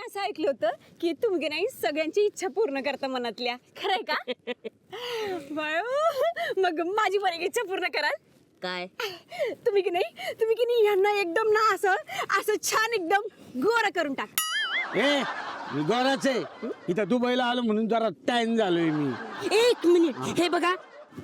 असं ऐकलं होतं की तुम्ही की नाही सगळ्यांची इच्छा पूर्ण करता मनातल्या, खरंय का? बायो, मग माझी पण एक इच्छा पूर्ण कराल? काय? तुम्ही की नाही ह्यांना एकदम ना असं छान एकदम गोरा करून टाक. ए मी गोराच आहे. इथं दुबईला आलो म्हणून जरा टाइम झालोय मी. 1 मिनिट, हे बघा,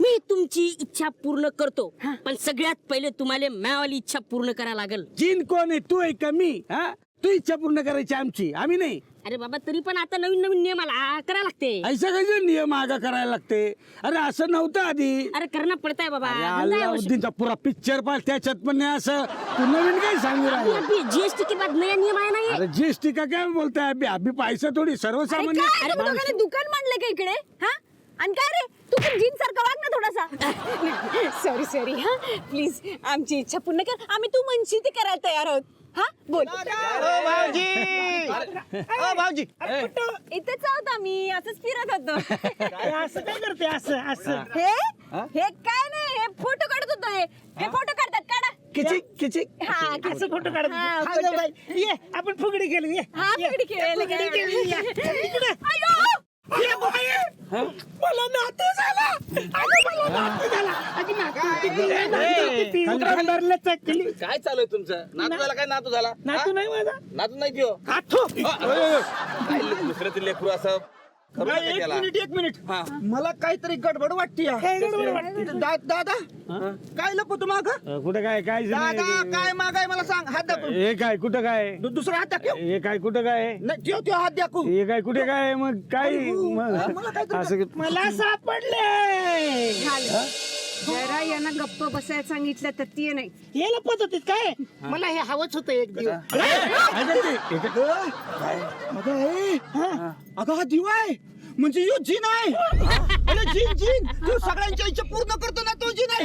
मी तुमची इच्छा पूर्ण करतो, पण सगळ्यात पहिले तुम्हाला मायावाली इच्छा पूर्ण करायला लागेल. जीन कोण आहे, तू आहे का मी? हा, तू इच्छा पूर्ण करायची आमची, आम्ही नाही. अरे बाबा, तरी पण आता नवीन नवीन नियम आला, करायला लागते. ऐसा कसे नियम आगा करायला लागते? अरे असं नव्हतं आधी. अरे करणं पडताय बाबा. अल्लाउद्दीनचा पुरा पिक्चर पाह, त्याच्यात पण नाही असं. तू नवीन काय सांगू राहिला? जीएसटी के बाद नया नियम आया ना ये. अरे जीएसटी का काय बोलताय? अभी अभी पैसा थोडी सर्वसामान्य. अरे तू दोघांनी दुकान मांडलं का इकडे? हा, आणि काय रे, तू पण जीन सारखा वाग ना थोडासा. सॉरी हा, प्लीज आमची इच्छा पूर्ण कर. आम्ही तू म्हणशील ते करायला तयार आहोत. हा, बोल. भाऊजी इथेच आहोत आम्ही, असंच फिरत होतो. असं काय करते? असं हे काय नाही, हे फोटो काढत होतो. हे फोटो काढतात, काढा. किचिक किचिक. हा, असं फोटो काढत हा, हा, फोटो. बाई, ये आपण फुगडी खेळू. ये हा, फुगडी खेळायला फुगडी खेळू, या. इकडे. अयो! ये बाई, मला नातू झाला. अगं, मला नातू झाला. अगं, नातू किती अंबरला चकली. काय चालू आहे तुमचं? नातू झाला काय? नातू झाला? नातू नाही माझा नातू नाही किंवा नातू. काय दुसरं ते लेकरू असं करू नका एक त्याला. मिनिट हा. मला काहीतरी गडबड वाटते काय गडबड वाटते? दादा काय लपतो माग कुठं काय काय दादा काय मागाय मला सांग. हात दाखव. हे काय कुठं काय? दुसरा हात दाखव. हे काय कुठं काय? नाही ठेव ठेव हात दाखव. हे काय कुठे काय? मग काय मला काय असं मला सापडले. जरा यांना गप्प बसायला सांगितलं तर ती नाही. हे लपत होते काय? मला हे हवंच होतं एक दिवस. अगं हा दिवा आहे म्हणजे यो जिन आहे. अरे जिन जिन तू सगळ्यांच्या इच्छा पूर्ण करतो ना, तो जिन आहे.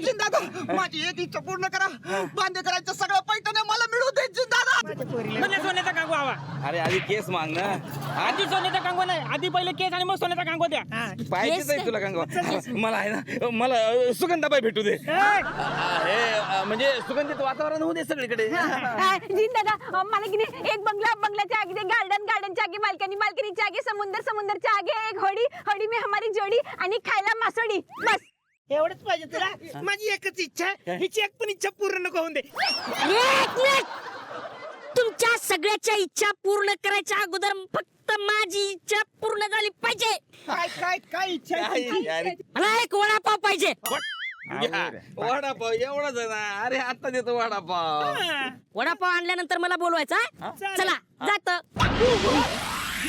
जिन दादा माझी एक इच्छा पूर्ण करा. बांधे करायचं सगळं पैठण्या मला मिळू दे जिन दादा. म्हणजे सोन्याचा कांगो हवा. अरे आधी केस माग ना. आधी सोन्याचा कांगो नाही, आधी पहिले केस आणि मग सोन्याचा कांगो द्या. पाहिजेच आहे तुला कांगवा. मला आहे ना, मला सुगंधाबाई भेटू दे. हे म्हणजे सुगंधित वातावरण होऊ दे सगळीकडे. जिन दादा, मला की नाही एक बंगल्याच्या आगे, गार्डनच्या आगे, मालकनीच्या आगे, समुंदरच्या आगे एक होडी में हमारी जोडी आणि खायला मासोडी. बस. एवढंच पाहिजे तुला? माझी एकच इच्छा आहे, हिची एक पण इच्छा पूर्ण नको होऊन दे. एक मिनिट, तुमच्या सगळ्याच्या इच्छा पूर्ण करायच्या अगोदर फक्त माझी इच्छा पूर्ण झाली पाहिजे. काय काय काय इच्छा आहे तुमची? अरे मला एक वडापाव पाहिजे. वडापाव एवढाच आहे ना. अरे आता देतो वडापाव. वडापाव आणल्यानंतर मला बोलवायचा. चला जात.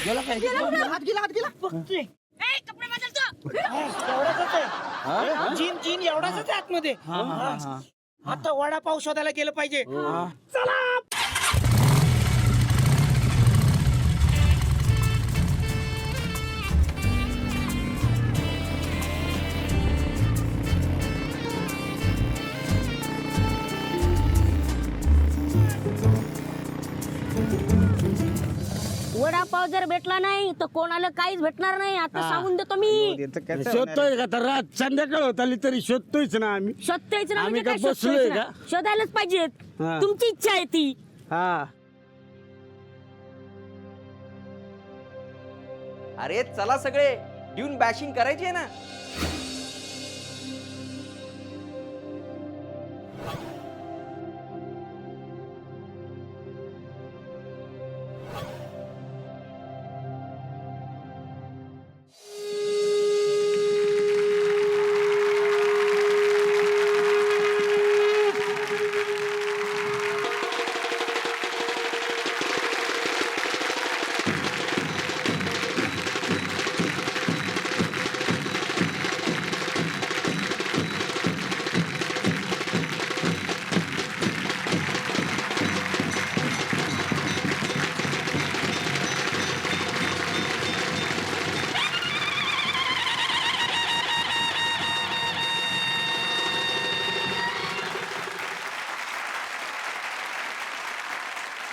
हात गेला बघतोय. कपडे बदलतो. एवढाच आहे. जीन एवढाच आहे आतमध्ये. आता वडापाव शोधायला गेलं पाहिजे. चला. वडापाव जर भेटला नाही तर कोणाला काहीच भेटणार नाही, आता सांगून देतो मी. शोधतोय का? तर रात संध्याकाळ होत आली तरी शोधतोयच ना आम्ही. शोधतोयच ना, आम्ही म्हणजे काय काय बसलोय शोधतोयच का? ना? शोधायलाच पाहिजेत. हा. तुमची इच्छा आहे ती. हा अरे चला सगळे, ड्यून बॅशिंग करायची आहे ना.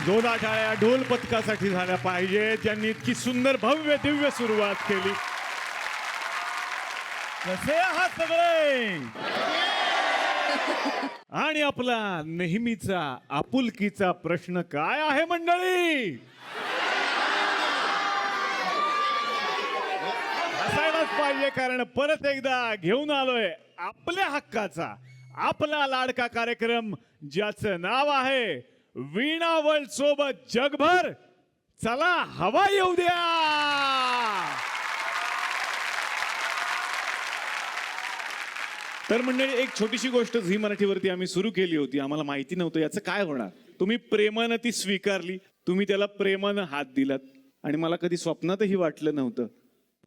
जोरदार टाळ्या ढोल पथकासाठी झाल्या पाहिजे, ज्यांनी इतकी सुंदर भव्य दिव्य सुरुवात केली. कसे आहात सगळे? आणि आपला नेहमीचा आपुलकीचा प्रश्न काय आहे मंडळी? कारण परत एकदा घेऊन आलोय आपल्या हक्काचा आपला लाडका कार्यक्रम ज्याचं नाव आहे वीणा वर्ल्ड सोबत जगभर. चला हवा येऊ द्या. तर मंडळी एक छोटीशी गोष्ट झी मराठीवरती आम्ही सुरू केली होती. आम्हाला माहिती नव्हतं याचं काय होणार. तुम्ही प्रेमानं ती स्वीकारली, तुम्ही त्याला प्रेमानं हात दिलात आणि मला कधी स्वप्नातही वाटलं नव्हतं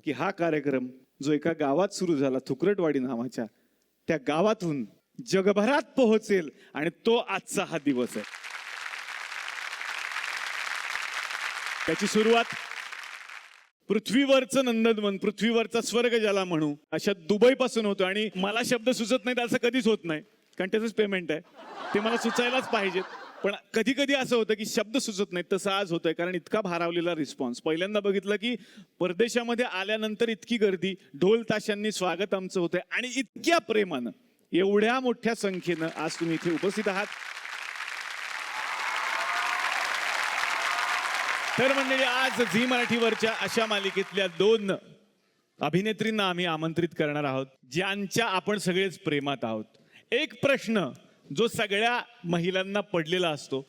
की हा कार्यक्रम जो एका गावात सुरू झाला थुकरटवाडी नावाच्या, त्या गावातून जगभरात पोहोचेल आणि तो आजचा हा दिवस आहे. त्याची सुरुवात पृथ्वीवरचं नंदनवन, पृथ्वीवरचा स्वर्ग ज्याला म्हणू, अशा दुबई पासून होतो. आणि मला शब्द सुचत नाहीत असं कधीच होत नाही, कारण त्याचंच पेमेंट आहे, ते मला सुचायलाच पाहिजेत. पण कधी कधी असं होतं की शब्द सुचत नाहीत, तसं आज होतंय कारण इतका भारावलेला रिस्पॉन्स. पहिल्यांदा बघितलं की परदेशामध्ये आल्यानंतर इतकी गर्दी, ढोल ताशांनी स्वागत आमचं होतंय आणि इतक्या प्रेमानं एवढ्या मोठ्या संख्येनं आज तुम्ही इथे उपस्थित आहात. तर मंडळी आज झी मराठीवरच्या अशा मालिकेतल्या 2 अभिनेत्रींना आम्ही आमंत्रित करणार आहोत ज्यांच्या आपण सगळेच प्रेमात आहोत. एक प्रश्न जो सगळ्या महिलांना पडलेला असतो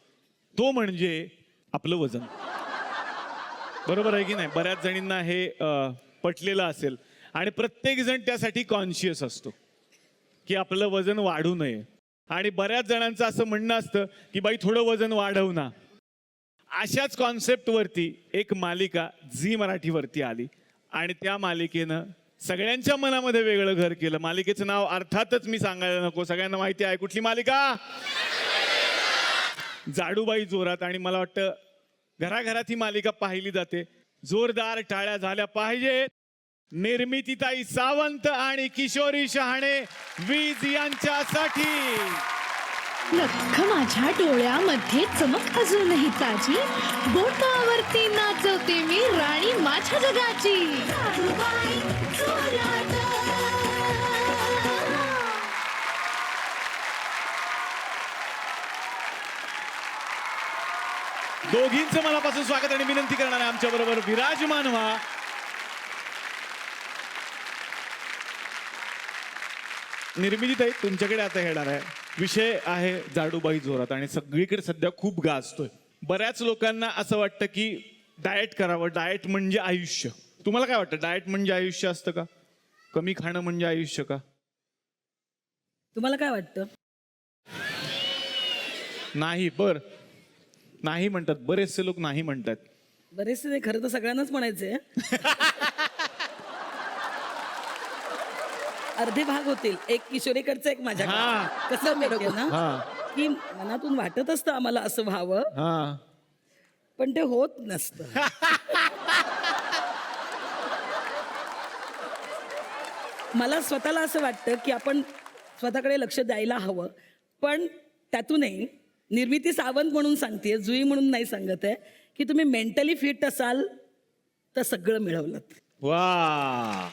तो म्हणजे आपलं वजन. बरोबर आहे की नाही? बऱ्याच जणींना हे पटलेलं असेल आणि प्रत्येक जण त्यासाठी कॉन्शियस असतो की आपलं वजन वाढू नये. आणि बऱ्याच जणांचं असं म्हणणं असतं की बाई थोडं वजन वाढव ना. अशाच कॉन्सेप्टवरती एक मालिका झी मराठीवरती आली आणि त्या मालिकेनं सगळ्यांच्या मनामध्ये वेगळं घर केलं. मालिकेचं नाव अर्थातच मी सांगायला नको, सगळ्यांना माहिती आहे. कुठली मालिका? जाडूबाई जोरात. आणि मला वाटतं घराघरात ही मालिका पाहिली जाते. जोरदार टाळ्या झाल्या पाहिजेत निर्मितीताई सावंत आणि किशोरी शहाणे वीज यांच्यासाठी. लख माझ्या डोळ्यामध्ये चमक अजूनही ताजी, बोटावरती नाचवते मी राणी माझ्या जगाची. दोघींचं मनापासून स्वागत आणि विनंती करणार आहे आमच्या बरोबर विराजमान व्हा. निर्मितीताई तुमच्याकडे आता येणार आहे. विषय आहे जाडूबाई जोरात आणि सगळीकडे सध्या खूप गाजतोय. बऱ्याच लोकांना असं वाटतं की डाएट करावं, डाएट म्हणजे आयुष्य. तुम्हाला काय वाटतं, डाएट म्हणजे आयुष्य असतं का? कमी खाणं म्हणजे आयुष्य का? तुम्हाला काय वाटतं? नाही. नाही म्हणतात बरेचसे लोक, नाही म्हणतात. बरेचसे नाही, खरं तर सगळ्यांनाच म्हणायचंय. अर्धे भाग होतील, एक किशोरीकडचं एक माझ्या. कसं माहितीये ना की मनातून वाटत असतं आम्हाला असं व्हावं, पण ते होत नसतं. मला स्वतःला असं वाटतं की आपण स्वतःकडे लक्ष द्यायला हवं, पण त्यातूनही निर्मिती सावंत म्हणून सांगते, जुई म्हणून नाही सांगत आहे, की तुम्ही मेंटली फिट असाल तर सगळं मिळवलं. वा.